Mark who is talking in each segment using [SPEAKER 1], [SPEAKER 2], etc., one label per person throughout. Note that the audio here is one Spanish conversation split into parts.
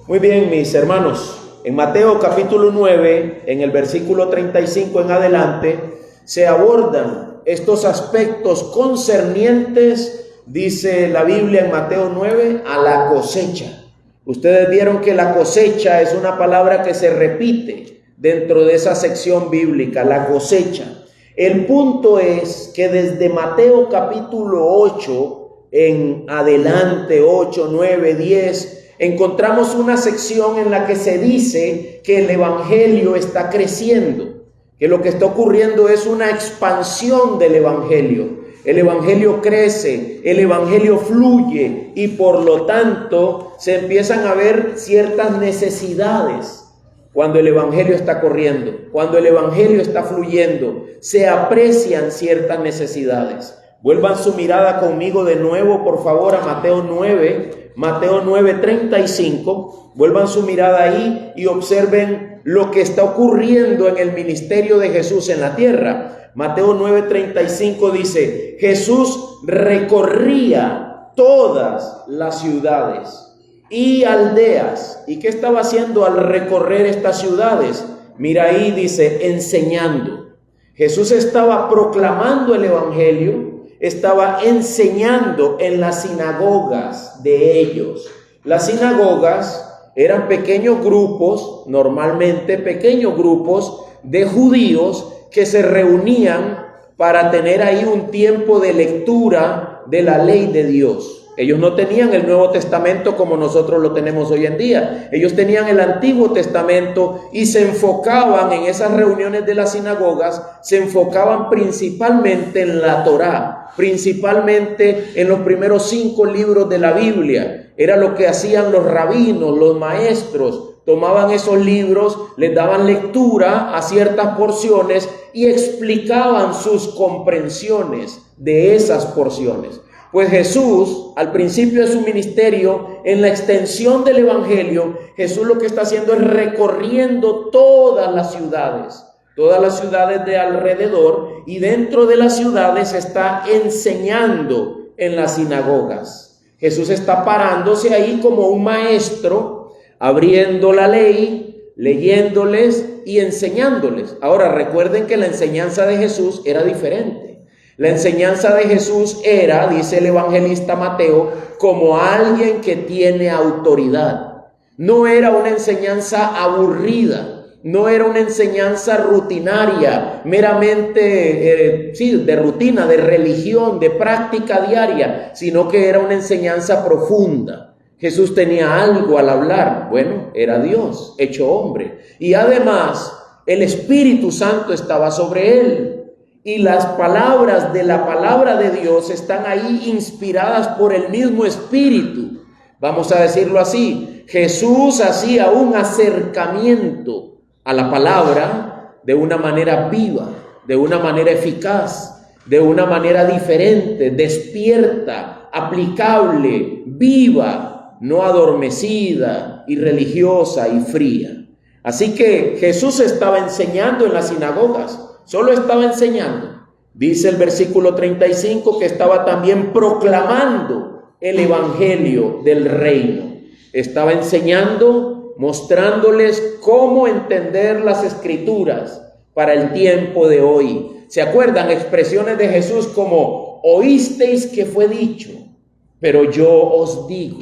[SPEAKER 1] Muy bien, mis hermanos, en Mateo capítulo 9, en el versículo 35 en adelante, se abordan estos aspectos concernientes, dice la Biblia en Mateo 9, a la cosecha. Ustedes vieron que la cosecha es una palabra que se repite dentro de esa sección bíblica, la cosecha. El punto es que desde Mateo capítulo 8 en adelante, 8, 9, 10, encontramos una sección en la que se dice que el evangelio está creciendo, que lo que está ocurriendo es una expansión del evangelio. El evangelio crece, el evangelio fluye y por lo tanto se empiezan a ver ciertas necesidades. Cuando el evangelio está corriendo, cuando el evangelio está fluyendo, se aprecian ciertas necesidades. Vuelvan su mirada conmigo de nuevo, por favor, a Mateo 9:35. Vuelvan su mirada ahí y observen lo que está ocurriendo en el ministerio de Jesús en la tierra. Mateo 9:35 dice: Jesús recorría todas las ciudades y aldeas. ¿Y qué estaba haciendo al recorrer estas ciudades? Mira ahí, dice, enseñando. Jesús estaba proclamando el evangelio, estaba enseñando en las sinagogas de ellos. Las sinagogas eran pequeños grupos, normalmente pequeños grupos de judíos que se reunían para tener ahí un tiempo de lectura de la ley de Dios. Ellos no tenían el Nuevo Testamento como nosotros lo tenemos hoy en día. Ellos tenían el Antiguo Testamento y se enfocaban en esas reuniones de las sinagogas, se enfocaban principalmente en la Torá, principalmente en los primeros 5 libros de la Biblia. Era lo que hacían los rabinos, los maestros. Tomaban esos libros, les daban lectura a ciertas porciones y explicaban sus comprensiones de esas porciones. Pues Jesús, al principio de su ministerio, en la extensión del evangelio, Jesús lo que está haciendo es recorriendo todas las ciudades de alrededor, y dentro de las ciudades está enseñando en las sinagogas. Jesús está parándose ahí como un maestro, abriendo la ley, leyéndoles y enseñándoles. Ahora recuerden que la enseñanza de Jesús era diferente. La enseñanza de Jesús era, dice el evangelista Mateo, como alguien que tiene autoridad. No era una enseñanza aburrida, no era una enseñanza rutinaria, meramente de rutina, de religión, de práctica diaria, sino que era una enseñanza profunda. Jesús tenía algo al hablar. Bueno, era Dios hecho hombre. Y además, el Espíritu Santo estaba sobre él. Y las palabras de la palabra de Dios están ahí inspiradas por el mismo Espíritu. Vamos a decirlo así. Jesús hacía un acercamiento a la palabra de una manera viva, de una manera eficaz, de una manera diferente, despierta, aplicable, viva, no adormecida, irreligiosa y fría. Así que Jesús estaba enseñando en las sinagogas. Solo estaba enseñando. Dice el versículo 35 que estaba también proclamando el evangelio del reino. Estaba enseñando, mostrándoles cómo entender las escrituras para el tiempo de hoy. ¿Se acuerdan? Expresiones de Jesús como: oísteis que fue dicho, pero yo os digo.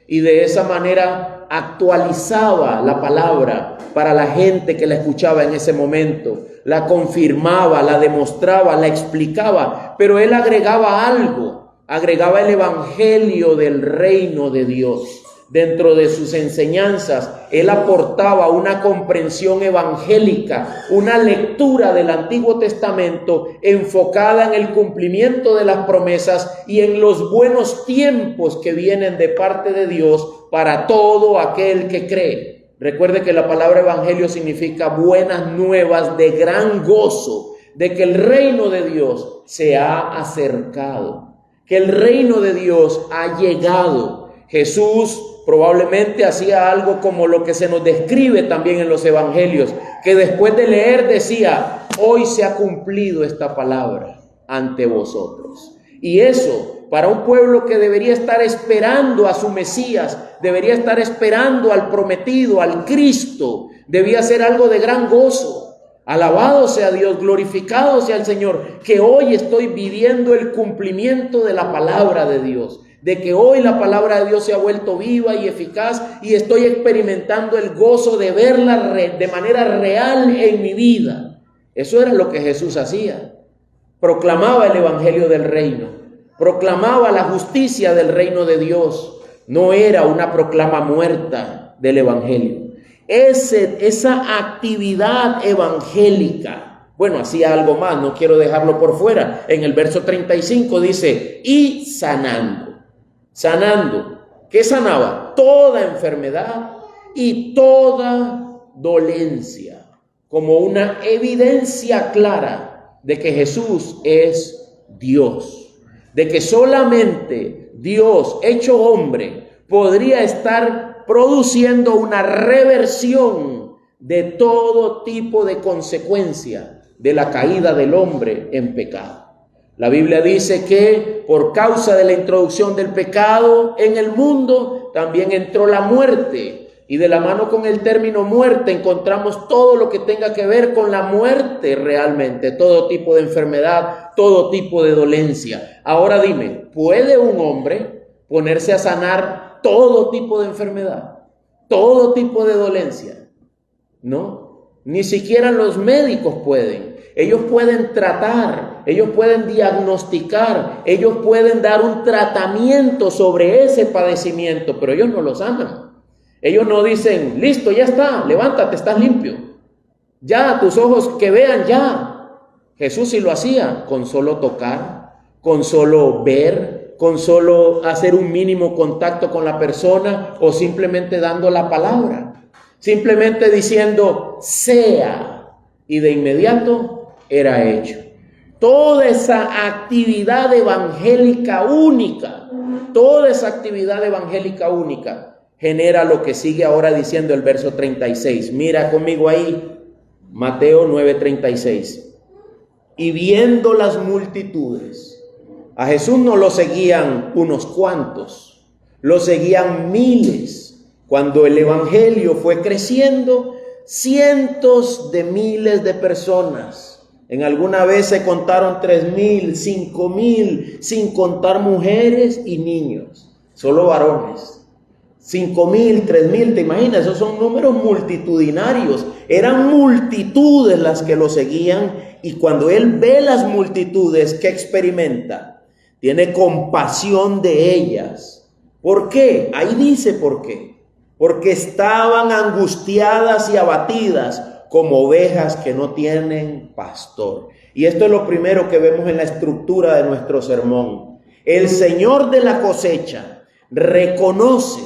[SPEAKER 1] Y de esa manera actualizaba la palabra para la gente que la escuchaba en ese momento. La confirmaba, la demostraba, la explicaba, pero él agregaba algo, agregaba el evangelio del reino de Dios. Dentro de sus enseñanzas, él aportaba una comprensión evangélica, una lectura del Antiguo Testamento enfocada en el cumplimiento de las promesas y en los buenos tiempos que vienen de parte de Dios para todo aquel que cree. Recuerde que la palabra evangelio significa buenas nuevas de gran gozo, de que el reino de Dios se ha acercado, que el reino de Dios ha llegado. Jesús probablemente hacía algo como lo que se nos describe también en los evangelios, que después de leer decía: hoy se ha cumplido esta palabra ante vosotros. Y eso para un pueblo que debería estar esperando a su Mesías, debería estar esperando al prometido, al Cristo, debía ser algo de gran gozo. Alabado sea Dios, glorificado sea el Señor, que hoy estoy viviendo el cumplimiento de la palabra de Dios, de que hoy la palabra de Dios se ha vuelto viva y eficaz y estoy experimentando el gozo de verla de manera real en mi vida. Eso era lo que Jesús hacía. Proclamaba el evangelio del reino, proclamaba la justicia del reino de Dios. No era una proclama muerta del evangelio. Esa actividad evangélica, bueno, hacía algo más, no quiero dejarlo por fuera. En el verso 35 dice, y sanando. ¿Qué sanaba? Toda enfermedad y toda dolencia, como una evidencia clara de que Jesús es Dios, de que solamente Dios hecho hombre podría estar produciendo una reversión de todo tipo de consecuencia de la caída del hombre en pecado. La Biblia dice que por causa de la introducción del pecado en el mundo, también entró la muerte. Y de la mano con el término muerte encontramos todo lo que tenga que ver con la muerte realmente, todo tipo de enfermedad, todo tipo de dolencia. Ahora dime, ¿puede un hombre ponerse a sanar todo tipo de enfermedad, todo tipo de dolencia? No, ni siquiera los médicos pueden. Ellos pueden tratar, ellos pueden diagnosticar, ellos pueden dar un tratamiento sobre ese padecimiento, pero ellos no lo sanan. Ellos no dicen, listo, ya está, levántate, estás limpio. Ya, tus ojos que vean ya. Jesús sí lo hacía, con solo tocar, con solo ver, con solo hacer un mínimo contacto con la persona o simplemente dando la palabra. Simplemente diciendo, sea, y de inmediato era hecho. Toda esa actividad evangélica única, genera lo que sigue ahora diciendo el verso 36. Mira conmigo ahí, Mateo 9:36. Y viendo las multitudes, a Jesús no lo seguían unos cuantos, lo seguían miles. Cuando el evangelio fue creciendo, cientos de miles de personas. En alguna vez se contaron 3,000, 5,000, sin contar mujeres y niños, solo varones. 5,000, 3,000, ¿te imaginas? Esos son números multitudinarios. Eran multitudes las que lo seguían, y cuando él ve las multitudes, ¿qué experimenta? Tiene compasión de ellas. ¿Por qué? Ahí dice por qué. Porque estaban angustiadas y abatidas como ovejas que no tienen pastor. Y esto es lo primero que vemos en la estructura de nuestro sermón. El Señor de la cosecha reconoce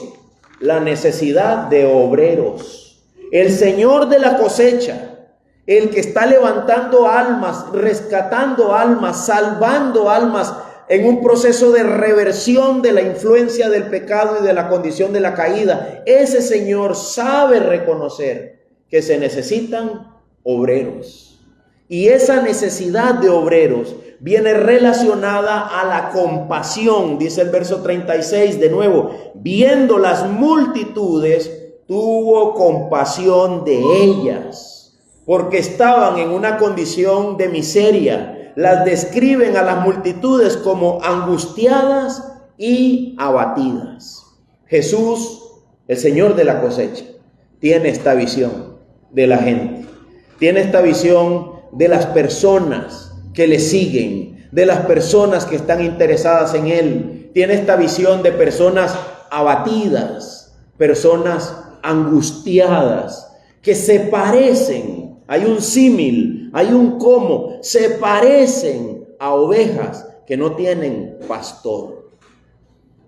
[SPEAKER 1] la necesidad de obreros. El Señor de la cosecha, el que está levantando almas, rescatando almas, salvando almas en un proceso de reversión de la influencia del pecado y de la condición de la caída, ese Señor sabe reconocer que se necesitan obreros. Y esa necesidad de obreros viene relacionada a la compasión. Dice el verso 36 de nuevo, viendo las multitudes, tuvo compasión de ellas, porque estaban en una condición de miseria. Las describen a las multitudes como angustiadas y abatidas. Jesús, el Señor de la cosecha, tiene esta visión de la gente, tiene esta visión de las personas que le siguen, de las personas que están interesadas en Él. Tiene esta visión de personas abatidas, personas angustiadas, que se parecen, hay un símil, hay un cómo, se parecen a ovejas que no tienen pastor.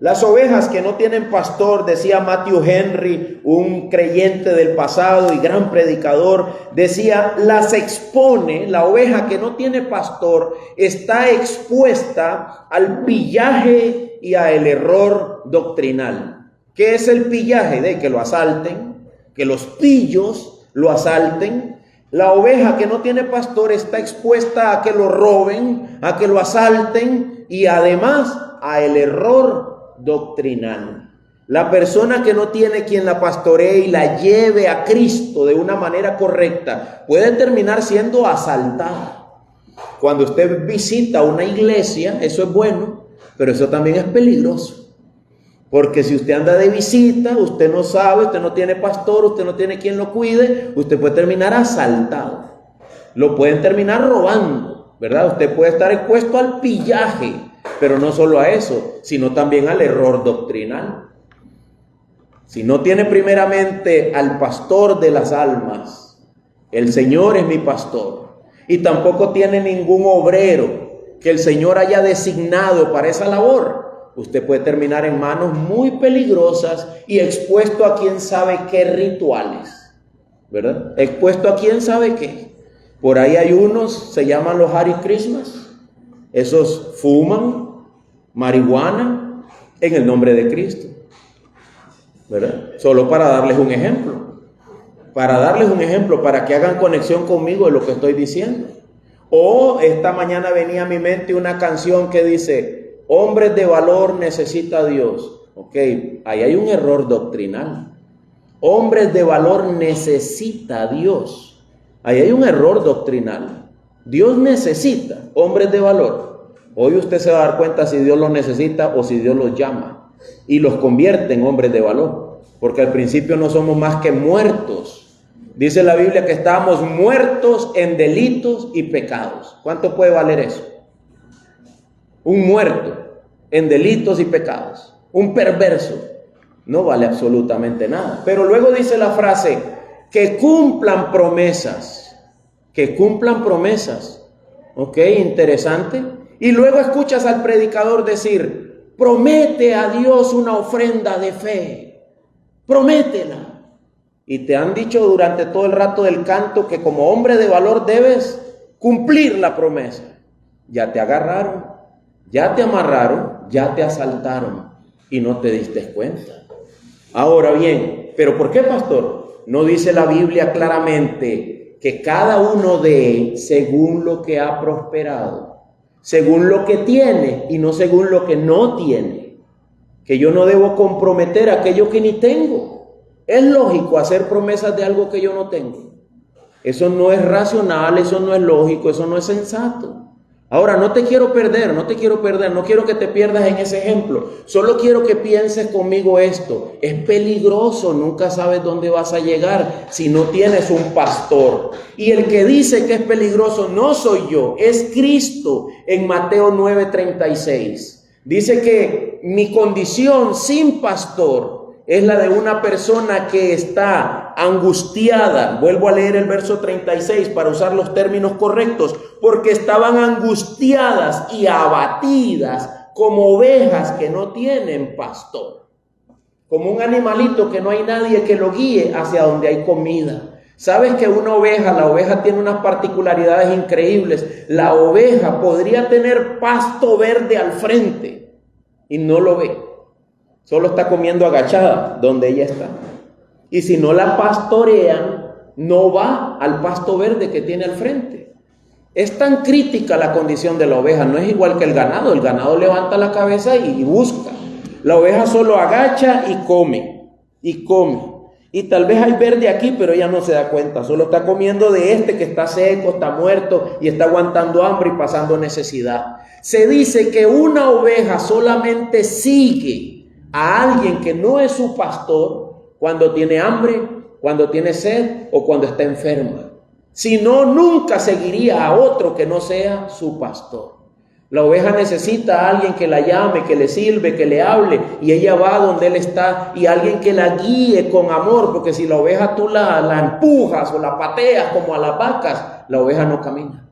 [SPEAKER 1] Las ovejas que no tienen pastor, decía Matthew Henry, un creyente del pasado y gran predicador, decía, las expone, la oveja que no tiene pastor está expuesta al pillaje y al error doctrinal. ¿Qué es el pillaje? De que lo asalten, que los pillos lo asalten. La oveja que no tiene pastor está expuesta a que lo roben, a que lo asalten y además a el error doctrinal. La persona que no tiene quien la pastoree y la lleve a Cristo de una manera correcta puede terminar siendo asaltada. Cuando usted visita una iglesia, eso es bueno, pero eso también es peligroso. Porque si usted anda de visita, usted no sabe, usted no tiene pastor, usted no tiene quien lo cuide, usted puede terminar asaltado. Lo pueden terminar robando, ¿verdad? Usted puede estar expuesto al pillaje, pero no solo a eso, sino también al error doctrinal. Si no tiene primeramente al pastor de las almas, el Señor es mi pastor, y tampoco tiene ningún obrero que el Señor haya designado para esa labor, usted puede terminar en manos muy peligrosas y expuesto a quién sabe qué rituales, ¿verdad? Expuesto a quién sabe qué. Por ahí hay unos, se llaman los Hare Krishnas, esos fuman marihuana en el nombre de Cristo, ¿verdad? Solo para darles un ejemplo, para que hagan conexión conmigo de lo que estoy diciendo. O esta mañana venía a mi mente una canción que dice, hombres de valor necesita a Dios. Ok, ahí hay un error doctrinal. Hombres de valor necesita a Dios. Ahí hay un error doctrinal. Dios necesita hombres de valor. Hoy usted se va a dar cuenta si Dios los necesita o si Dios los llama y los convierte en hombres de valor. Porque al principio no somos más que muertos. Dice la Biblia que estábamos muertos en delitos y pecados. ¿Cuánto puede valer eso? Un muerto en delitos y pecados. Un perverso. No vale absolutamente nada. Pero luego dice la frase, que cumplan promesas. Que cumplan promesas. Ok, interesante. Y luego escuchas al predicador decir, promete a Dios una ofrenda de fe. Prométela. Y te han dicho durante todo el rato del canto que como hombre de valor debes cumplir la promesa. Ya te agarraron, ya te amarraron, ya te asaltaron y no te diste cuenta. Ahora bien, ¿pero por qué, pastor? ¿No dice la Biblia claramente que cada uno dé según lo que ha prosperado, según lo que tiene y no según lo que no tiene? Que yo no debo comprometer aquello que ni tengo. Es lógico hacer promesas de algo que yo no tengo. Eso no es racional, eso no es lógico, eso no es sensato. Ahora, no quiero no quiero que te pierdas en ese ejemplo. Solo quiero que pienses conmigo esto. Es peligroso, nunca sabes dónde vas a llegar si no tienes un pastor. Y el que dice que es peligroso no soy yo, es Cristo en Mateo 9:36. Dice que mi condición sin pastor es la de una persona que está angustiada. Vuelvo a leer el verso 36 para usar los términos correctos. Porque estaban angustiadas y abatidas como ovejas que no tienen pastor. Como un animalito que no hay nadie que lo guíe hacia donde hay comida. ¿Sabes que la oveja tiene unas particularidades increíbles? La oveja podría tener pasto verde al frente y no lo ve. Solo está comiendo agachada donde ella está. Y si no la pastorean, no va al pasto verde que tiene al frente. Es tan crítica la condición de la oveja. No es igual que el ganado. El ganado levanta la cabeza y busca. La oveja solo agacha y come. Y come. Y tal vez hay verde aquí, pero ella no se da cuenta. Solo está comiendo de este que está seco, está muerto y está aguantando hambre y pasando necesidad. Se dice que una oveja solamente sigue a alguien que no es su pastor cuando tiene hambre, cuando tiene sed o cuando está enferma. Si no, nunca seguiría a otro que no sea su pastor. La oveja necesita a alguien que la llame, que le sirve, que le hable, y ella va donde él está, y alguien que la guíe con amor, porque si la oveja tú la empujas o la pateas como a las vacas, la oveja no camina,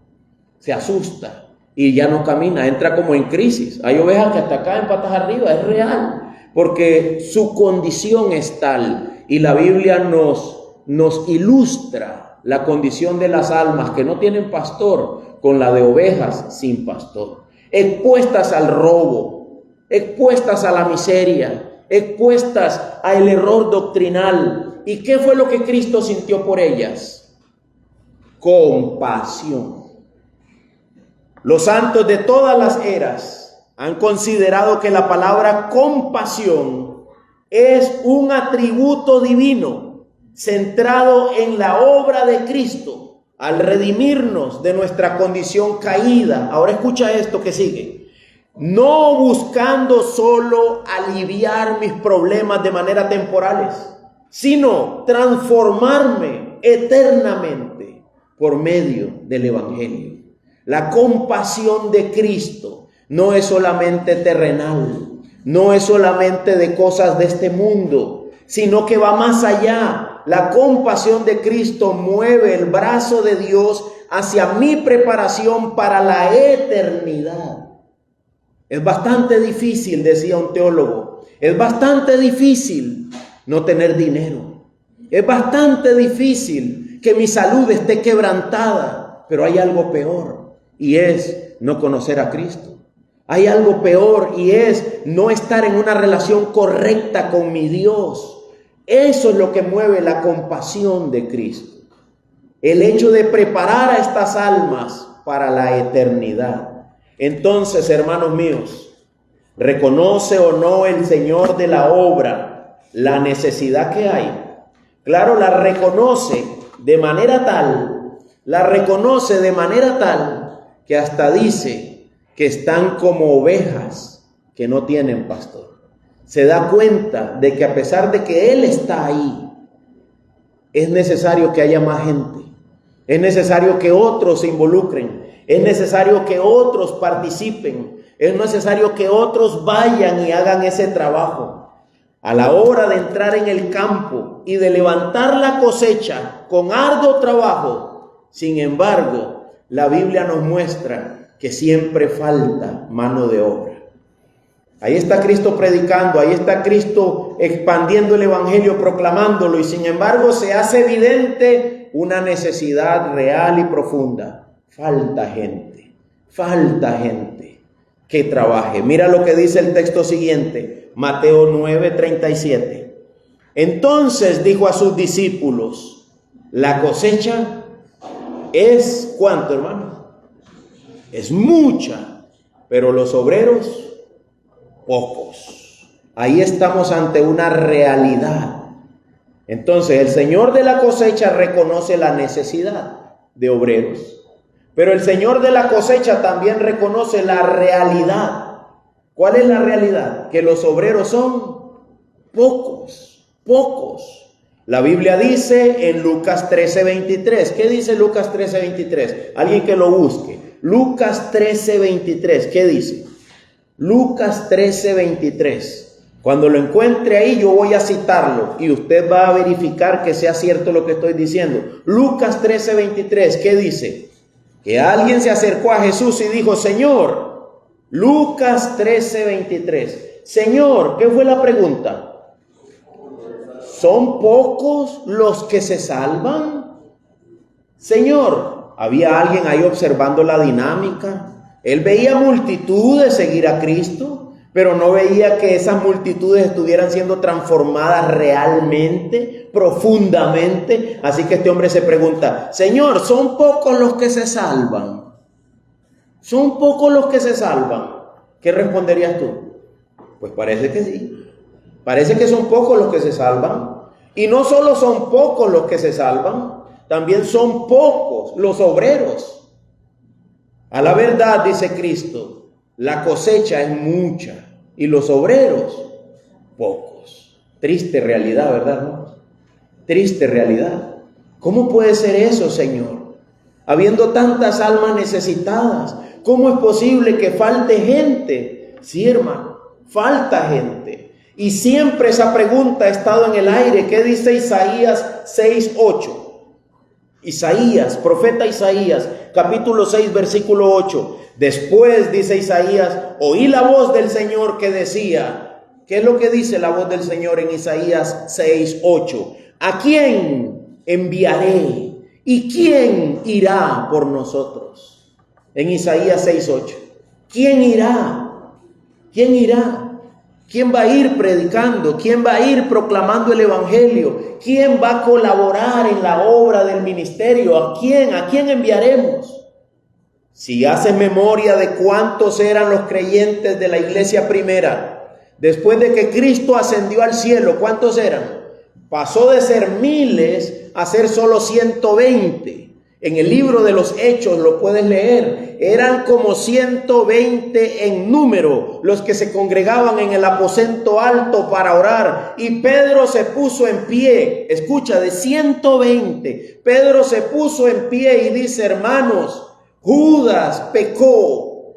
[SPEAKER 1] se asusta y ya no camina, entra como en crisis. Hay ovejas que hasta caen patas arriba, es real. Porque su condición es tal, y la Biblia nos ilustra la condición de las almas que no tienen pastor con la de ovejas sin pastor, expuestas al robo, expuestas a la miseria, expuestas al error doctrinal. ¿Y qué fue lo que Cristo sintió por ellas? Compasión. Los santos de todas las eras han considerado que la palabra compasión es un atributo divino centrado en la obra de Cristo al redimirnos de nuestra condición caída. Ahora escucha esto que sigue. No buscando solo aliviar mis problemas de manera temporales, sino transformarme eternamente por medio del Evangelio. La compasión de Cristo no es solamente terrenal, no es solamente de cosas de este mundo, sino que va más allá. La compasión de Cristo mueve el brazo de Dios hacia mi preparación para la eternidad. Es bastante difícil, decía un teólogo, es bastante difícil no tener dinero. Es bastante difícil que mi salud esté quebrantada, pero hay algo peor y es no conocer a Cristo. Hay algo peor y es no estar en una relación correcta con mi Dios. Eso es lo que mueve la compasión de Cristo. El hecho de preparar a estas almas para la eternidad. Entonces, hermanos míos, ¿reconoce o no el Señor de la obra la necesidad que hay? Claro, la reconoce de manera tal que hasta dice que están como ovejas que no tienen pastor. Se da cuenta de que a pesar de que Él está ahí, es necesario que haya más gente. Es necesario que otros se involucren. Es necesario que otros participen. Es necesario que otros vayan y hagan ese trabajo. A la hora de entrar en el campo y de levantar la cosecha con arduo trabajo, sin embargo, la Biblia nos muestra que siempre falta mano de obra. Ahí está Cristo predicando, ahí está Cristo expandiendo el Evangelio, proclamándolo, y sin embargo se hace evidente una necesidad real y profunda. Falta gente que trabaje. Mira lo que dice el texto siguiente, Mateo 9:37. Entonces dijo a sus discípulos, la cosecha es ¿cuánto, hermano? Es mucha, pero los obreros pocos. Ahí estamos ante una realidad. Entonces el Señor de la cosecha reconoce la necesidad de obreros, pero el Señor de la cosecha también reconoce la realidad. ¿Cuál es la realidad? Que los obreros son pocos. La Biblia dice en Lucas 13:23. ¿Qué dice Lucas 13:23? Alguien que lo busque. Lucas 13:23. ¿Qué dice? Lucas 13:23. Cuando lo encuentre ahí, yo voy a citarlo y usted va a verificar que sea cierto lo que estoy diciendo. Lucas 13:23. ¿Qué dice? Que alguien se acercó a Jesús y dijo, Señor, Lucas 13:23. Señor, ¿qué fue la pregunta? ¿Son pocos los que se salvan? Señor, había alguien ahí observando la dinámica. Él veía multitudes seguir a Cristo, pero no veía que esas multitudes estuvieran siendo transformadas realmente, profundamente. Así que este hombre se pregunta, Señor, ¿son pocos los que se salvan? ¿Son pocos los que se salvan? ¿Qué responderías tú? Pues parece que sí. Parece que son pocos los que se salvan. Y no solo son pocos los que se salvan, también son pocos los obreros. A la verdad, dice Cristo, la cosecha es mucha y los obreros pocos. Triste realidad, ¿verdad, hermanos? Triste realidad. ¿Cómo puede ser eso, Señor? Habiendo tantas almas necesitadas, ¿cómo es posible que falte gente? Sí, hermano, falta gente. Y siempre esa pregunta ha estado en el aire. ¿Qué dice Isaías 6:8? Isaías, profeta Isaías, capítulo 6, versículo 8. Después, dice Isaías, oí la voz del Señor que decía, ¿qué es lo que dice la voz del Señor en Isaías 6:8? ¿A quién enviaré y quién irá por nosotros? En Isaías 6:8. ¿Quién irá? ¿Quién irá? ¿Quién va a ir predicando? ¿Quién va a ir proclamando el Evangelio? ¿Quién va a colaborar en la obra del ministerio? ¿A quién enviaremos? Si haces memoria de cuántos eran los creyentes de la iglesia primera, después de que Cristo ascendió al cielo, ¿cuántos eran? Pasó de ser miles a ser solo 120. En el libro de los Hechos lo puedes leer. Eran como 120 en número los que se congregaban en el aposento alto para orar. Y Pedro se puso en pie. Escucha, de 120. Pedro se puso en pie y dice: hermanos, Judas pecó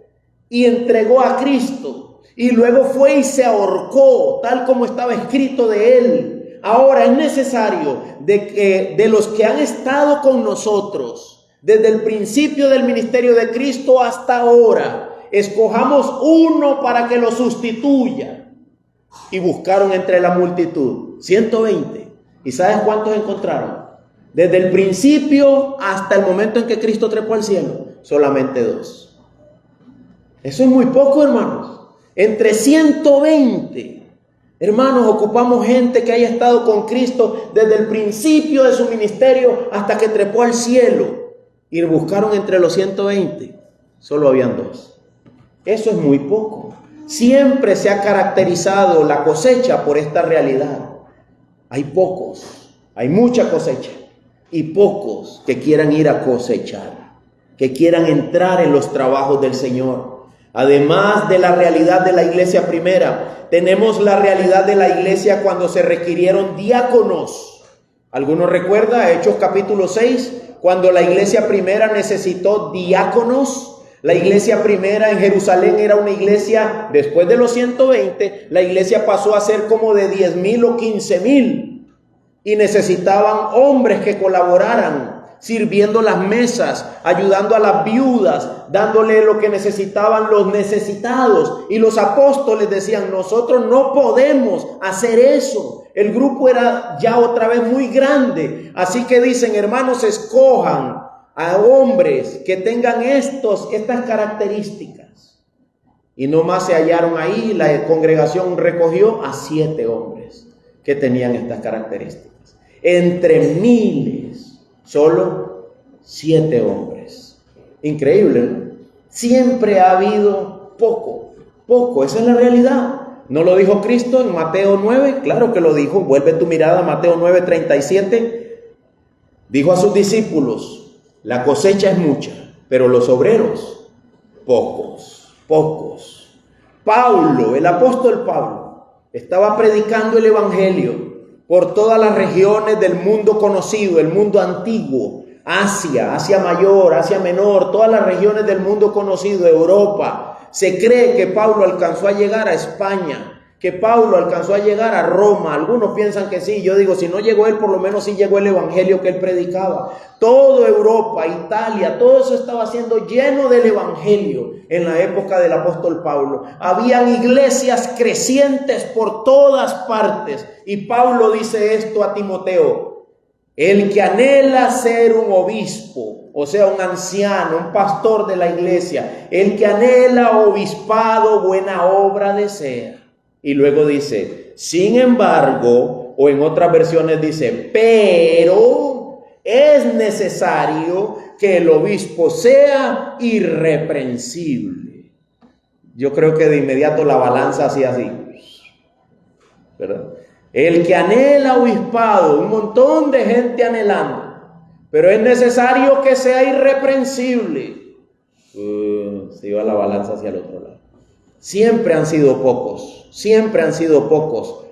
[SPEAKER 1] y entregó a Cristo. Y luego fue y se ahorcó, tal como estaba escrito de él. Ahora es necesario de los que han estado con nosotros desde el principio del ministerio de Cristo hasta ahora, escojamos uno para que lo sustituya. Y buscaron entre la multitud 120. ¿Y sabes cuántos encontraron? Desde el principio hasta el momento en que Cristo trepó al cielo, solamente 2. Eso es muy poco, hermanos. Entre 120. Hermanos, ocupamos gente que haya estado con Cristo desde el principio de su ministerio hasta que trepó al cielo. Y buscaron entre los 120. Solo habían 2. Eso es muy poco. Siempre se ha caracterizado la cosecha por esta realidad. Hay pocos, hay mucha cosecha. Y pocos que quieran ir a cosechar, que quieran entrar en los trabajos del Señor. Además de la realidad de la iglesia primera, tenemos la realidad de la iglesia cuando se requirieron diáconos. ¿Alguno recuerda Hechos capítulo 6? Cuando la iglesia primera necesitó diáconos. La iglesia primera en Jerusalén era una iglesia, después de los 120, la iglesia pasó a ser como de 10,000 o 15,000. Y necesitaban hombres que colaboraran, sirviendo las mesas, ayudando a las viudas, dándole lo que necesitaban los necesitados. Y los apóstoles decían: nosotros no podemos hacer eso. El grupo era ya otra vez muy grande. Así que dicen: hermanos, escojan a hombres que tengan estas características. Y nomás se hallaron ahí, la congregación recogió a 7 hombres que tenían estas características. Entre miles, solo 7 hombres. Increíble, ¿no? Siempre ha habido poco, esa es la realidad. ¿No lo dijo Cristo en Mateo 9? Claro que lo dijo. Vuelve tu mirada a Mateo 9:37. Dijo a sus discípulos: la cosecha es mucha, pero los obreros pocos. Pablo, el apóstol Pablo, estaba predicando el evangelio por todas las regiones del mundo conocido, el mundo antiguo, Asia Mayor, Asia Menor, todas las regiones del mundo conocido, Europa. Se cree que Pablo alcanzó a llegar a España, que Pablo alcanzó a llegar a Roma. Algunos piensan que sí. Yo digo, si no llegó él, por lo menos sí llegó el evangelio que él predicaba. Toda Europa, Italia, todo eso estaba siendo lleno del evangelio en la época del apóstol Pablo. Habían iglesias crecientes por todas partes. Y Pablo dice esto a Timoteo: el que anhela ser un obispo, o sea, un anciano, un pastor de la iglesia, el que anhela obispado, buena obra desea. Y luego dice: sin embargo, o en otras versiones dice: pero es necesario que el obispo sea irreprensible. Yo creo que de inmediato la balanza hacía así, ¿verdad? El que anhela obispado, un montón de gente anhelando, pero es necesario que sea irreprensible. Se iba la balanza hacia el otro lado. Siempre han sido pocos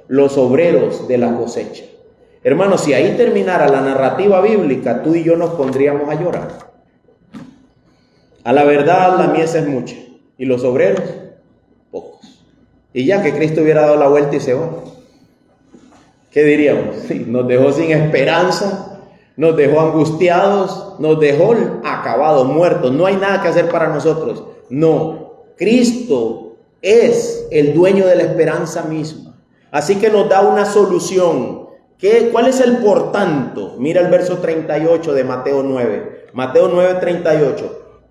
[SPEAKER 1] los obreros de la cosecha. Hermanos, si ahí terminara la narrativa bíblica, tú y yo nos pondríamos a llorar. A la verdad, la mies es mucha y los obreros, pocos. Y ya que Cristo hubiera dado la vuelta y se va, ¿qué diríamos? Sí, nos dejó sin esperanza, nos dejó angustiados, nos dejó acabados, muertos. No hay nada que hacer para nosotros. No, Cristo es el dueño de la esperanza misma. Así que nos da una solución. ¿Cuál es el por tanto? Mira el verso 38 de Mateo 9. Mateo 9:38.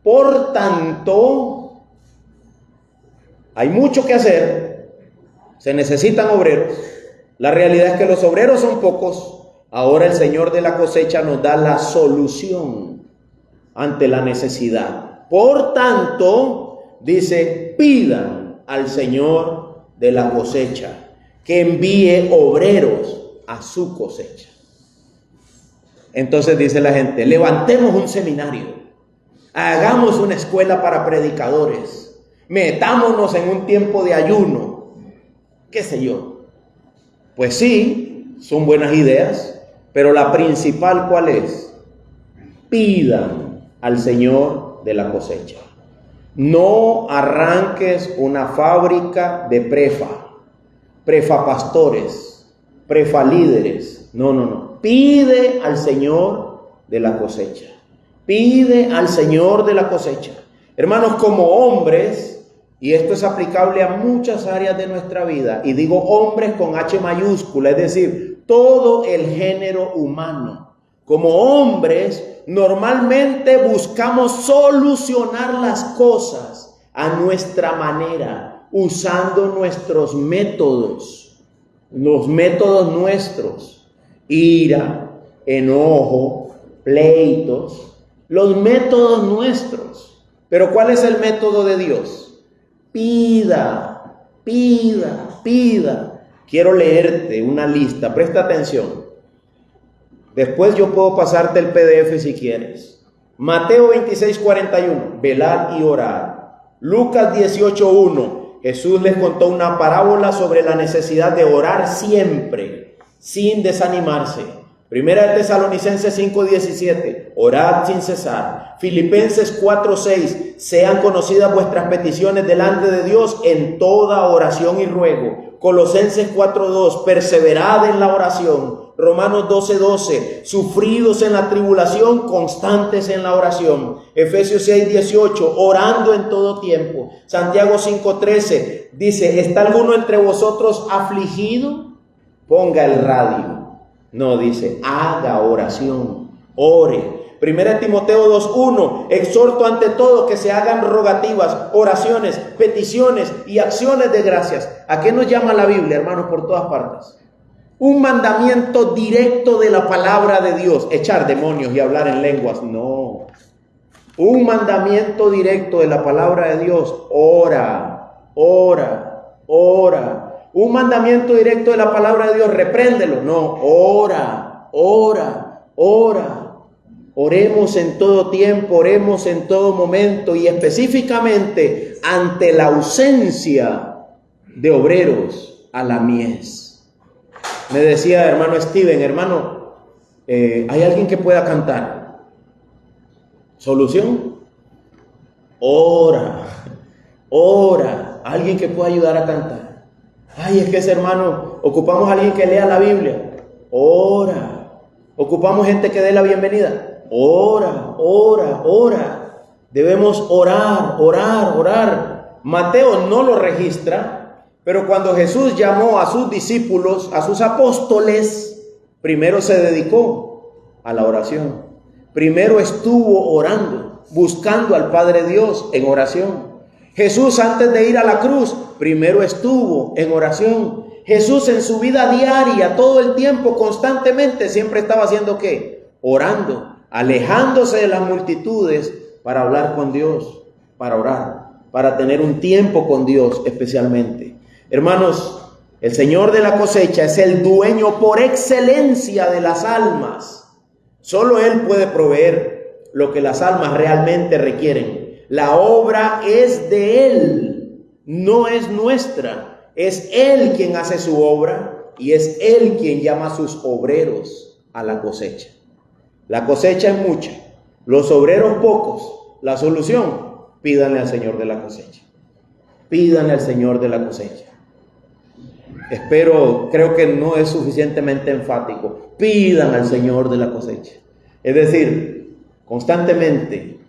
[SPEAKER 1] Por tanto, hay mucho que hacer. Se necesitan obreros. La realidad es que los obreros son pocos. Ahora el Señor de la cosecha nos da la solución ante la necesidad. Por tanto, dice, pidan al Señor de la cosecha que envíe obreros a su cosecha. Entonces dice la gente, levantemos un seminario, hagamos una escuela para predicadores, metámonos en un tiempo de ayuno, qué sé yo. Pues sí, son buenas ideas, pero la principal, ¿cuál es? Pidan al Señor de la cosecha. No arranques una fábrica de prefa pastores, prefa líderes. No. Pide al Señor de la cosecha. Pide al Señor de la cosecha. Hermanos, como hombres, y esto es aplicable a muchas áreas de nuestra vida, y digo hombres con H mayúscula, es decir, todo el género humano. Como hombres, normalmente buscamos solucionar las cosas a nuestra manera, usando nuestros métodos, los métodos nuestros. Ira, enojo, pleitos, los métodos nuestros. Pero ¿cuál es el método de Dios? Pida. Quiero leerte una lista, presta atención. Después yo puedo pasarte el PDF si quieres. Mateo 26:41, velad y orad. Lucas 18:1, Jesús les contó una parábola sobre la necesidad de orar siempre, sin desanimarse. Primera de Tesalonicenses 5:17, orad sin cesar. Filipenses 4:6, sean conocidas vuestras peticiones delante de Dios en toda oración y ruego. Colosenses 4:2, perseverad en la oración. Romanos 12:12, sufridos en la tribulación, constantes en la oración. Efesios 6:18, orando en todo tiempo. Santiago 5:13, dice, ¿está alguno entre vosotros afligido? Ponga el radio. No, dice, haga oración, ore. Primera Timoteo 2:1, exhorto ante todo que se hagan rogativas, oraciones, peticiones y acciones de gracias. ¿A qué nos llama la Biblia, hermanos, por todas partes? Un mandamiento directo de la palabra de Dios. Echar demonios y hablar en lenguas, no. Un mandamiento directo de la palabra de Dios. Ora. Un mandamiento directo de la palabra de Dios. Repréndelo, no. Ora. Oremos en todo tiempo, oremos en todo momento y específicamente ante la ausencia de obreros a la mies. Me decía hermano Steven, hermano, ¿hay alguien que pueda cantar? ¿Solución? Ora. Alguien que pueda ayudar a cantar. Ay, es que ese hermano, ocupamos a alguien que lea la Biblia. Ora. Ocupamos gente que dé la bienvenida. Ora. Debemos orar. Mateo no lo registra. Pero cuando Jesús llamó a sus discípulos, a sus apóstoles, primero se dedicó a la oración. Primero estuvo orando, buscando al Padre Dios en oración. Jesús antes de ir a la cruz, primero estuvo en oración. Jesús en su vida diaria, todo el tiempo, constantemente, siempre estaba haciendo ¿qué? Orando, alejándose de las multitudes para hablar con Dios, para orar, para tener un tiempo con Dios especialmente. Hermanos, el Señor de la cosecha es el dueño por excelencia de las almas. Solo Él puede proveer lo que las almas realmente requieren. La obra es de Él, no es nuestra. Es Él quien hace su obra y es Él quien llama a sus obreros a la cosecha. La cosecha es mucha, los obreros pocos. La solución, pídanle al Señor de la cosecha. Pídanle al Señor de la cosecha. Creo que no es suficientemente enfático. Pidan al Señor de la cosecha. Es decir, constantemente,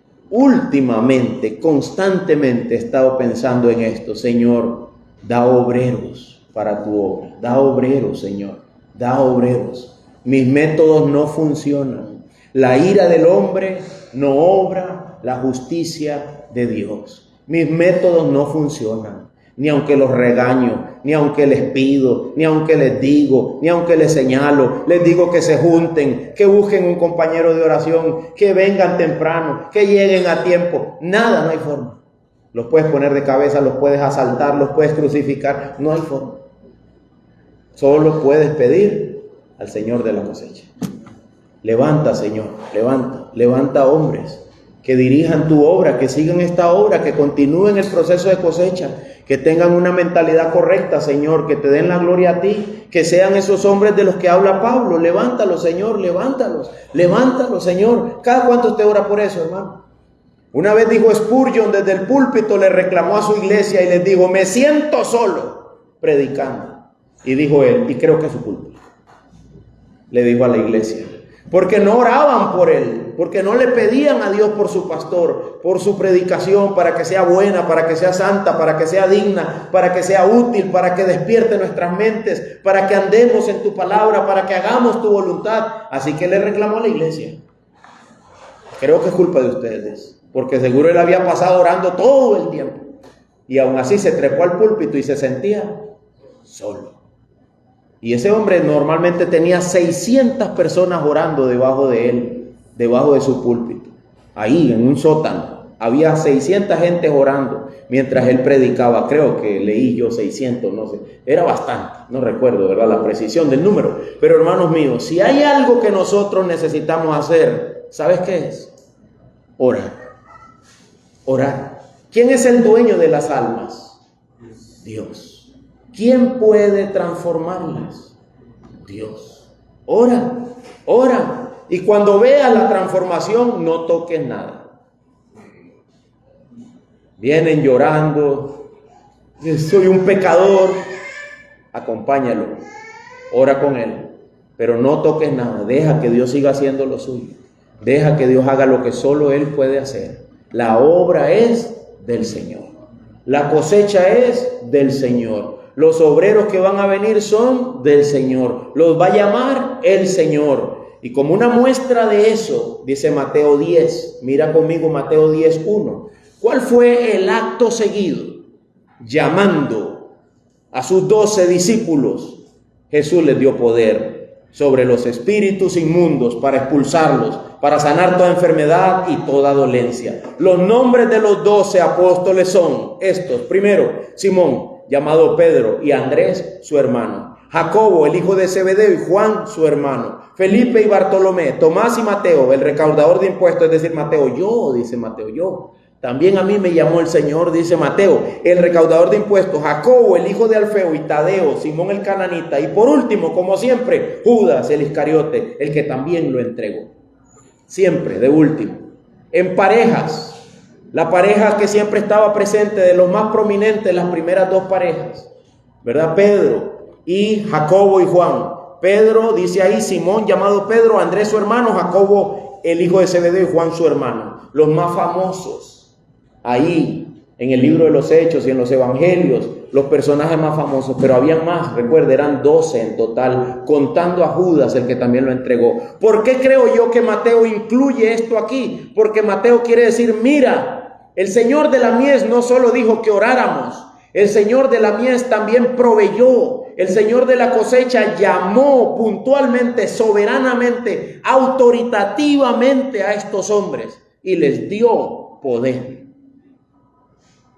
[SPEAKER 1] constantemente he estado pensando en esto. Señor, da obreros para tu obra. Da obreros, Señor. Da obreros. Mis métodos no funcionan. La ira del hombre no obra la justicia de Dios. Mis métodos no funcionan. Ni aunque los regaño, ni aunque les pido, ni aunque les digo, ni aunque les señalo, les digo que se junten, que busquen un compañero de oración, que vengan temprano, que lleguen a tiempo. Nada, no hay forma. Los puedes poner de cabeza, los puedes asaltar, los puedes crucificar. No hay forma. Solo puedes pedir al Señor de la cosecha. Levanta, Señor, levanta hombres que dirijan tu obra, que sigan esta obra, que continúen el proceso de cosecha, que tengan una mentalidad correcta, Señor, que te den la gloria a ti, que sean esos hombres de los que habla Pablo. Levántalos, Señor, levántalos, Señor. ¿Cada cuánto usted ora por eso, hermano? Una vez dijo Spurgeon desde el púlpito, le reclamó a su iglesia y les dijo: me siento solo predicando. Y dijo él, y creo que es su culpa, le dijo a la iglesia, porque no oraban por él, porque no le pedían a Dios por su pastor, por su predicación, para que sea buena, para que sea santa, para que sea digna, para que sea útil, para que despierte nuestras mentes, para que andemos en tu palabra, para que hagamos tu voluntad. Así que le reclamó a la iglesia. Creo que es culpa de ustedes, porque seguro él había pasado orando todo el tiempo y aún así se trepó al púlpito y se sentía solo. Y ese hombre normalmente tenía 600 personas orando debajo de él, debajo de su púlpito. Ahí en un sótano había 600 gente orando mientras él predicaba. Creo que leí yo 600, no sé. Era bastante, no recuerdo, ¿verdad?, la precisión del número. Pero hermanos míos, si hay algo que nosotros necesitamos hacer, ¿sabes qué es? Orar. Orar. ¿Quién es el dueño de las almas? Dios. ¿Quién puede transformarlas? Dios. Ora, ora. Y cuando veas la transformación, no toques nada. Vienen llorando, soy un pecador. Acompáñalo, ora con él, pero no toques nada. Deja que Dios siga haciendo lo suyo. Deja que Dios haga lo que solo Él puede hacer. La obra es del Señor. La cosecha es del Señor. Los obreros que van a venir son del Señor. Los va a llamar el Señor. Y como una muestra de eso, dice Mateo 10. Mira conmigo Mateo 10:1. ¿Cuál fue el acto seguido? Llamando a sus 12 discípulos. Jesús les dio poder sobre los espíritus inmundos para expulsarlos, para sanar toda enfermedad y toda dolencia. Los nombres de los 12 apóstoles son estos. Primero, Simón, llamado Pedro, y Andrés, su hermano. Jacobo, el hijo de Zebedeo, y Juan, su hermano. Felipe y Bartolomé, Tomás y Mateo, el recaudador de impuestos, es decir, Mateo. Yo, dice Mateo, yo. También a mí me llamó el Señor, dice Mateo, el recaudador de impuestos. Jacobo, el hijo de Alfeo, y Tadeo, Simón el cananita. Y por último, como siempre, Judas, el Iscariote, el que también lo entregó. Siempre, de último. En parejas. La pareja que siempre estaba presente, de los más prominentes, las primeras dos parejas, ¿verdad? Pedro y Jacobo y Juan. Pedro, dice ahí, Simón llamado Pedro, Andrés su hermano, Jacobo el hijo de Zebedeo y Juan su hermano. Los más famosos, ahí en el libro de los Hechos y en los Evangelios, los personajes más famosos, pero habían más, recuerda, eran 12 en total, contando a Judas, el que también lo entregó. ¿Por qué creo yo que Mateo incluye esto aquí? Porque Mateo quiere decir, mira, el Señor de la mies no solo dijo que oráramos, el Señor de la mies también proveyó. El Señor de la cosecha llamó puntualmente, soberanamente, autoritativamente a estos hombres y les dio poder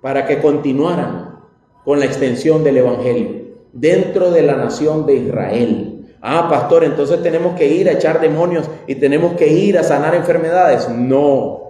[SPEAKER 1] para que continuaran con la extensión del evangelio dentro de la nación de Israel. Ah, pastor, entonces tenemos que ir a echar demonios y tenemos que ir a sanar enfermedades. No,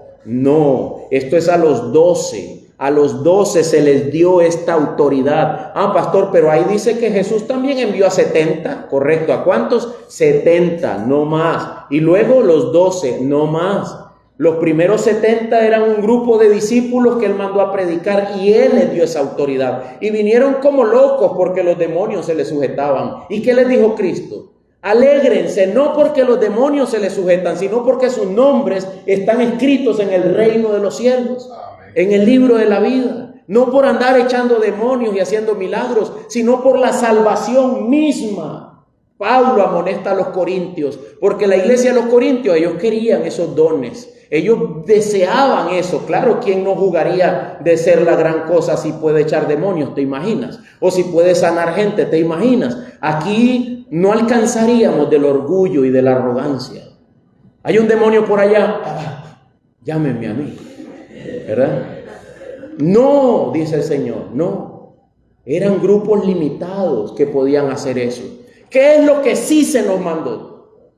[SPEAKER 1] esto es a los 12. A los 12 se les dio esta autoridad. Ah, pastor, pero ahí dice que Jesús también envió a 70, ¿correcto? ¿A cuántos? 70, no más. Y luego los 12, no más. Los primeros 70 eran un grupo de discípulos que Él mandó a predicar y Él les dio esa autoridad. Y vinieron como locos porque los demonios se les sujetaban. ¿Y qué les dijo Cristo? Alégrense, no porque los demonios se les sujetan, sino porque sus nombres están escritos en el reino de los cielos, en el libro de la vida. No por andar echando demonios y haciendo milagros, sino por la salvación misma Pablo amonesta a los corintios, porque la iglesia de los corintios, ellos querían esos dones, ellos deseaban eso. Claro, ¿quién no jugaría de ser la gran cosa si puede echar demonios? ¿Te imaginas? O si puede sanar gente, ¿te imaginas? Aquí no alcanzaríamos del orgullo y de la arrogancia. Hay un demonio por allá, llámenme a mí, ¿verdad? No, dice el Señor, no. Eran grupos limitados que podían hacer eso. ¿Qué es lo que sí se nos mandó?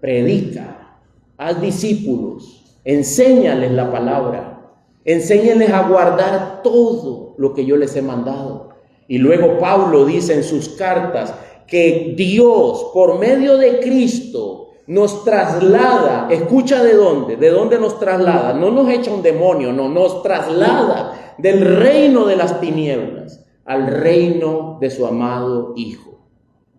[SPEAKER 1] Predica, haz discípulos, enséñales la palabra, enséñales a guardar todo lo que yo les he mandado. Y luego Pablo dice en sus cartas que Dios, por medio de Cristo, nos traslada. Escucha de dónde nos traslada. No nos echa un demonio, no, nos traslada del reino de las tinieblas al reino de su amado Hijo.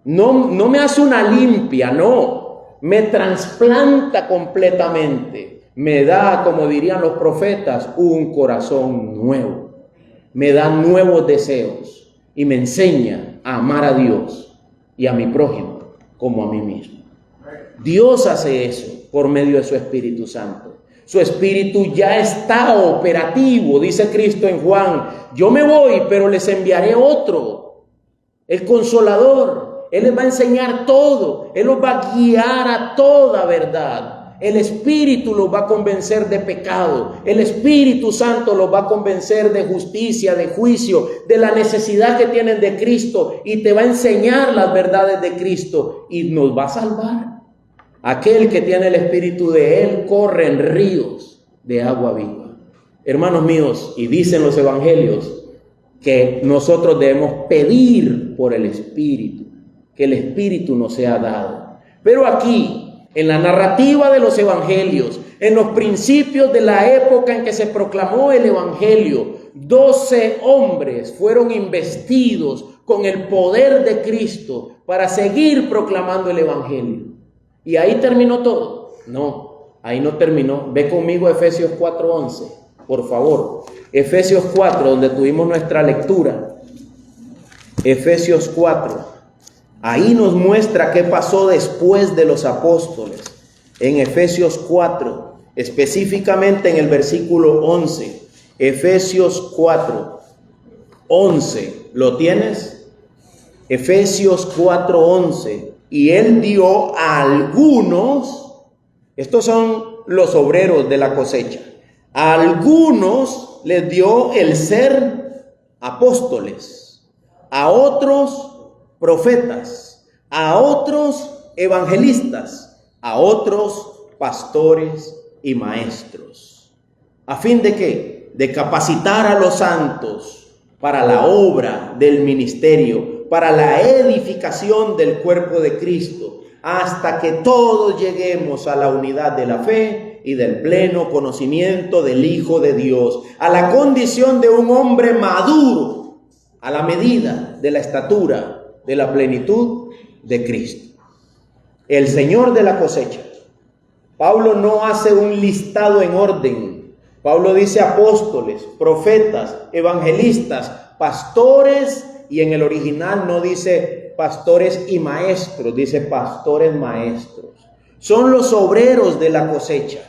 [SPEAKER 1] No me hace una limpia, no, me trasplanta completamente, me da, como dirían los profetas, un corazón nuevo, me da nuevos deseos y me enseña a amar a Dios y a mi prójimo como a mí mismo. Dios hace eso por medio de su Espíritu Santo. Su Espíritu ya está operativo, dice Cristo en Juan, yo me voy, pero les enviaré otro, el Consolador. Él les va a enseñar todo. Él los va a guiar a toda verdad. El Espíritu los va a convencer de pecado. El Espíritu Santo los va a convencer de justicia, de juicio, de la necesidad que tienen de Cristo. Y te va a enseñar las verdades de Cristo. Y nos va a salvar. Aquel que tiene el Espíritu de Él corre en ríos de agua viva. Hermanos míos, y dicen los evangelios que nosotros debemos pedir por el Espíritu, que el Espíritu nos sea dado. Pero aquí, en la narrativa de los evangelios, en los principios de la época en que se proclamó el evangelio, 12 hombres fueron investidos con el poder de Cristo para seguir proclamando el evangelio. ¿Y ahí terminó todo? No, ahí no terminó. Ve conmigo a Efesios 4:11, por favor. Efesios 4, donde tuvimos nuestra lectura. Efesios 4. Ahí nos muestra qué pasó después de los apóstoles. En Efesios 4, específicamente en el versículo 11. Efesios 4, 11. ¿Lo tienes? Efesios 4, 11. Y Él dio a algunos, estos son los obreros de la cosecha, a algunos les dio el ser apóstoles, a otros profetas, a otros evangelistas, a otros pastores y maestros. ¿A fin de qué? De capacitar a los santos para la obra del ministerio, para la edificación del cuerpo de Cristo, hasta que todos lleguemos a la unidad de la fe y del pleno conocimiento del Hijo de Dios, a la condición de un hombre maduro, a la medida de la estatura de la plenitud de Cristo. El Señor de la cosecha. Pablo no hace un listado en orden. Pablo dice apóstoles, profetas, evangelistas, pastores, y en el original no dice pastores y maestros, dice pastores maestros. Son los obreros de la cosecha.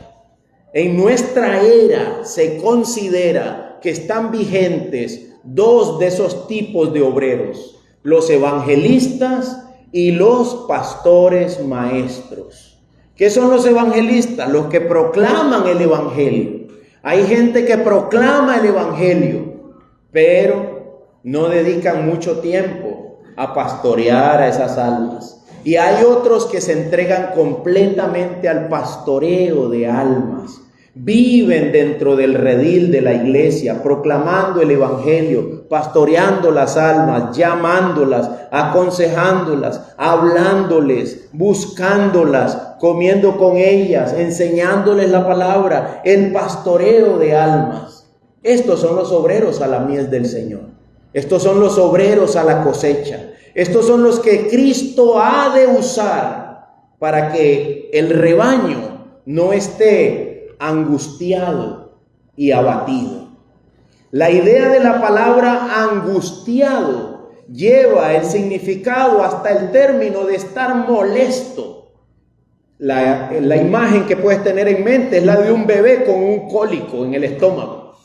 [SPEAKER 1] En nuestra era se considera que están vigentes dos de esos tipos de obreros: los evangelistas y los pastores maestros. ¿Qué son los evangelistas? Los que proclaman el evangelio. Hay gente que proclama el evangelio, pero no dedican mucho tiempo a pastorear a esas almas. Y hay otros que se entregan completamente al pastoreo de almas. Viven dentro del redil de la iglesia, proclamando el evangelio, pastoreando las almas, llamándolas, aconsejándolas, hablándoles, buscándolas, comiendo con ellas, enseñándoles la palabra, el pastoreo de almas. Estos son los obreros a la mies del Señor. Estos son los obreros a la cosecha. Estos son los que Cristo ha de usar para que el rebaño no esté angustiado y abatido. La idea de la palabra angustiado lleva el significado hasta el término de estar molesto. La imagen que puedes tener en mente es la de un bebé con un cólico en el estómago.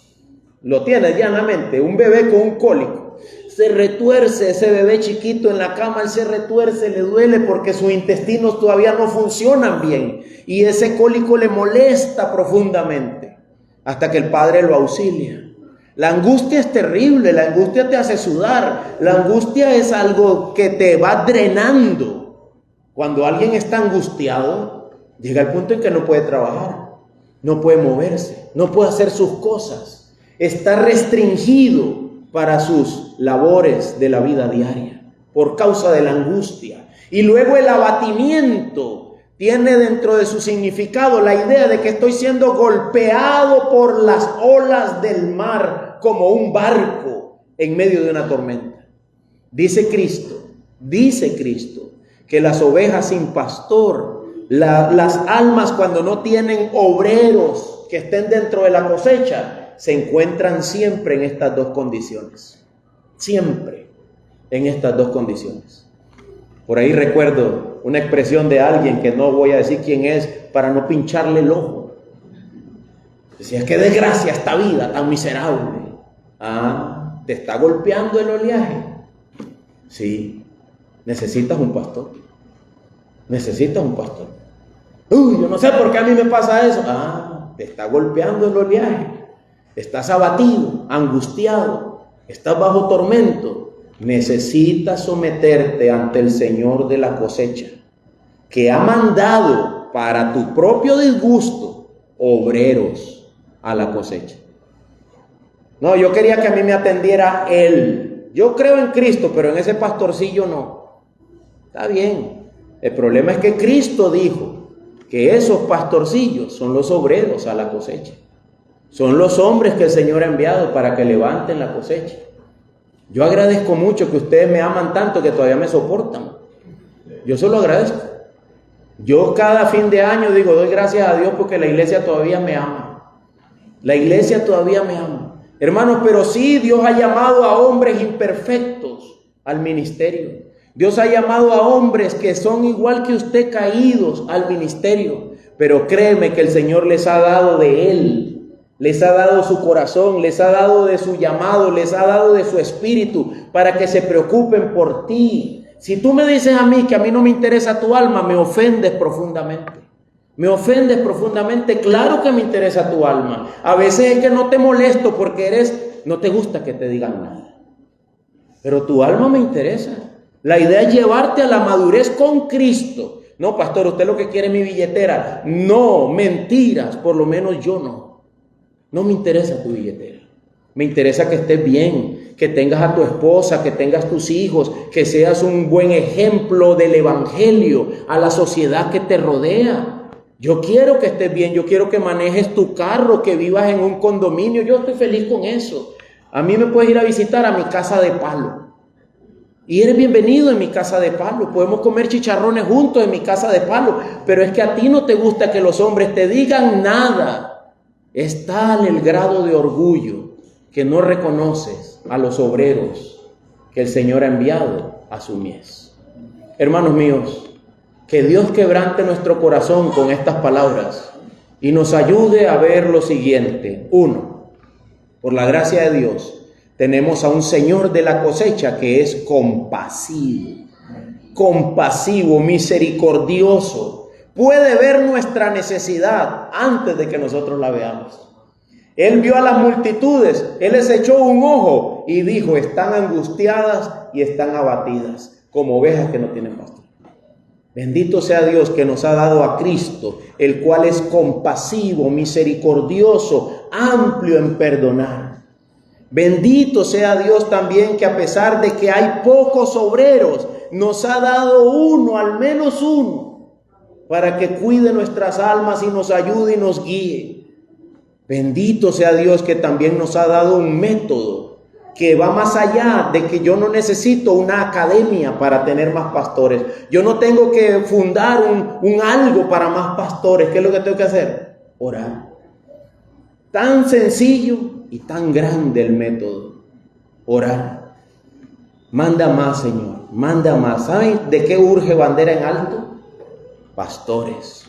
[SPEAKER 1] Lo tienes llanamente, un bebé con un cólico. Se retuerce ese bebé chiquito en la cama, él se retuerce, le duele porque sus intestinos todavía no funcionan bien. Y ese cólico le molesta profundamente hasta que el padre lo auxilia. La angustia es terrible, la angustia te hace sudar, la angustia es algo que te va drenando. Cuando alguien está angustiado, llega el punto en que no puede trabajar, no puede moverse, no puede hacer sus cosas, está restringido para sus labores de la vida diaria por causa de la angustia. Y luego el abatimiento tiene dentro de su significado la idea de que estoy siendo golpeado por las olas del mar como un barco en medio de una tormenta. Dice Cristo que las ovejas sin pastor, las almas cuando no tienen obreros que estén dentro de la cosecha, se encuentran siempre en estas dos condiciones. Siempre en estas dos condiciones. Por ahí recuerdo una expresión de alguien que no voy a decir quién es para no pincharle el ojo. Decía, qué desgracia esta vida tan miserable. Ah, ¿te está golpeando el oleaje? Sí, necesitas un pastor. Necesitas un pastor. Yo no sé por qué a mí me pasa eso. Ah, te está golpeando el oleaje. Estás abatido, angustiado, estás bajo tormento. Necesitas someterte ante el Señor de la cosecha, que ha mandado para tu propio disgusto obreros a la cosecha. No, yo quería que a mí me atendiera Él. Yo creo en Cristo, pero en ese pastorcillo no. Está bien. El problema es que Cristo dijo que esos pastorcillos son los obreros a la cosecha. Son los hombres que el Señor ha enviado para que levanten la cosecha. Yo agradezco mucho que ustedes me aman tanto que todavía me soportan. Yo se lo agradezco. Yo cada fin de año digo, doy gracias a Dios porque la iglesia todavía me ama. La iglesia todavía me ama. Hermanos, pero sí, Dios ha llamado a hombres imperfectos al ministerio. Dios ha llamado a hombres que son igual que usted caídos al ministerio. Pero créeme que el Señor les ha dado de Él. Les ha dado su corazón, les ha dado de su llamado, les ha dado de su espíritu para que se preocupen por ti. Si tú me dices a mí que a mí no me interesa tu alma, me ofendes profundamente. Me ofendes profundamente. Claro que me interesa tu alma. A veces es que no te molesto porque no te gusta que te digan nada. Pero tu alma me interesa. La idea es llevarte a la madurez con Cristo. No, pastor, usted lo que quiere es mi billetera. No, mentiras, por lo menos yo no. No me interesa tu billetera. Me interesa que estés bien, que tengas a tu esposa, que tengas tus hijos, que seas un buen ejemplo del evangelio a la sociedad que te rodea. Yo quiero que estés bien, yo quiero que manejes tu carro, que vivas en un condominio. Yo estoy feliz con eso. A mí me puedes ir a visitar a mi casa de palo. Y eres bienvenido en mi casa de palo. Podemos comer chicharrones juntos en mi casa de palo. Pero es que a ti no te gusta que los hombres te digan nada. Es tal el grado de orgullo que no reconoces a los obreros que el Señor ha enviado a su mies. Hermanos míos, que Dios quebrante nuestro corazón con estas palabras y nos ayude a ver lo siguiente. 1. Por la gracia de Dios, tenemos a un Señor de la cosecha que es compasivo, misericordioso. Puede ver nuestra necesidad antes de que nosotros la veamos. Él vio a las multitudes, Él les echó un ojo y dijo, están angustiadas y están abatidas, como ovejas que no tienen pastor. Bendito sea Dios que nos ha dado a Cristo, el cual es compasivo, misericordioso, amplio en perdonar. Bendito sea Dios también que a pesar de que hay pocos obreros, nos ha dado uno, al menos uno, para que cuide nuestras almas y nos ayude y nos guíe. Bendito sea Dios que también nos ha dado un método que va más allá de que yo no necesito una academia para tener más pastores. Yo no tengo que fundar un algo para más pastores. ¿Qué es lo que tengo que hacer? Orar. Tan sencillo y tan grande el método. Orar. Manda más, Señor, manda más. ¿Saben de qué urge bandera en alto? Pastores,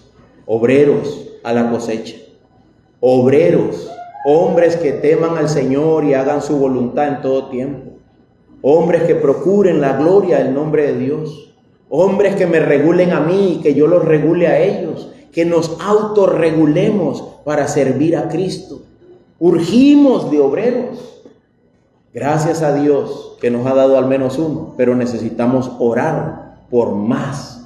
[SPEAKER 1] obreros a la cosecha, obreros, hombres que teman al Señor y hagan su voluntad en todo tiempo, hombres que procuren la gloria del nombre de Dios, hombres que me regulen a mí y que yo los regule a ellos, que nos autorregulemos para servir a Cristo. Urgimos de obreros. Gracias a Dios que nos ha dado al menos uno, pero necesitamos orar por más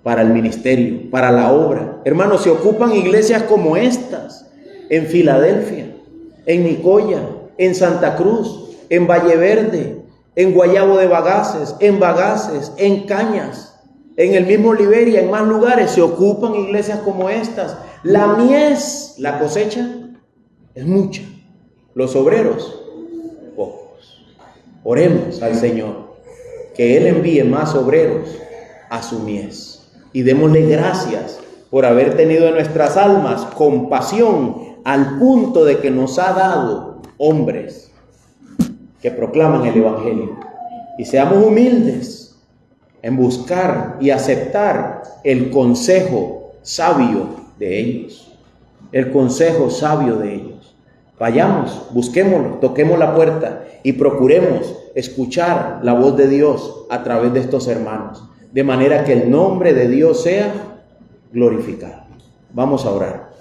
[SPEAKER 1] para el ministerio, para la obra. Hermanos, se ocupan iglesias como estas, en Filadelfia, en Nicoya, en Santa Cruz, en Valle Verde, en Guayabo de Bagaces, en Cañas, en el mismo Liberia, en más lugares. Se ocupan iglesias como estas. La mies, la cosecha, es mucha. Los obreros, pocos. Oremos al Señor, que Él envíe más obreros a su mies. Y démosle gracias por haber tenido en nuestras almas compasión al punto de que nos ha dado hombres que proclaman el Evangelio. Y seamos humildes en buscar y aceptar el consejo sabio de ellos. El consejo sabio de ellos. Vayamos, busquémoslo, toquemos la puerta y procuremos escuchar la voz de Dios a través de estos hermanos, de manera que el nombre de Dios sea glorificado. Vamos a orar.